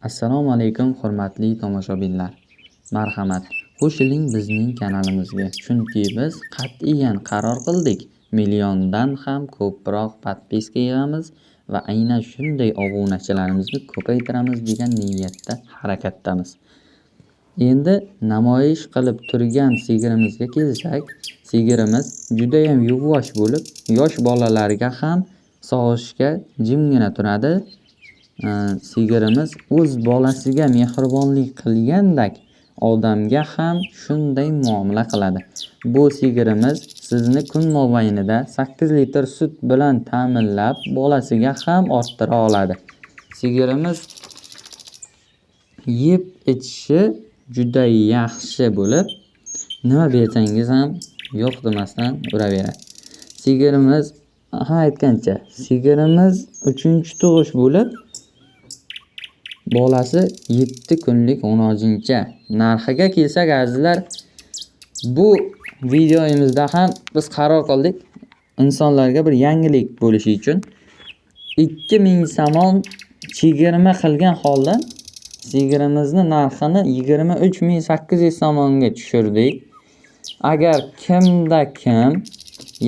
Assalomu alaykum hurmatli tomoshabinlar. Marhamat, xush keling bizning kanalimizga. Chunki biz qat'iyan qaror qildik, milliondan ham ko'proq podpiska yig'amiz va aynan shunday obunachilarimizni ko'paytiramiz degan niyatda harakatdamiz. Endi namoyish qilib turgan sigirimizga kelsak, sigirimiz juda ham yuvvosh bo'lib, yosh bolalarga ham sog'ishga jimgina turadi. Sigirimiz o'z bolasiga mehribonlik qilgandek odamga ham shunday muomala qiladi. Bu sigirimiz sizni kun mobaynida 8 litr sut bilan ta'minlab, bolasiga ham orttira oladi. Sigirimiz yeb ichishi juda yaxshi bo'lib, nima bersangiz ham yo'q demasdan uraveradi. Sigirimiz aytgancha, sigirimiz 3-tug'ish bo'lib, bolasi 7 kunlik o'nojincha. Narxiga kelsak azizlar, bu videoyimizda ham biz qaror qildik, insonlarga bir yangilik bo'lishi uchun 2000 somon chegirma qilgan holda sigirimizni narxini 23800 somonga tushirdik. Agar kimda kim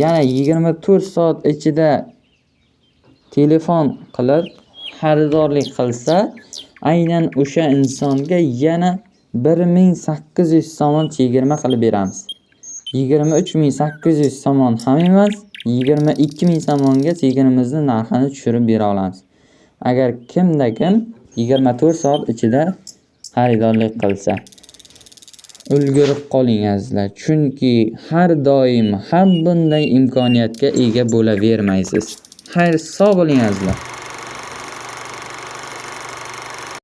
yana 24 soat ichida telefon qilib xaridorlik qilsa, aynan o'sha insonga yana 1800 somon chegirma qilib beramiz. 23800 somon ham emas, 22000 somonga sigirimizni narxini tushirib bera olamiz. Agar kimda kim 24 soat ichida xaridorlik qilsa. Ulgurib qoling azizlar, chunki har doim ham bunday imkoniyatga ega bo'lavermaysiz. Xayr, sog' bo'ling azizlar.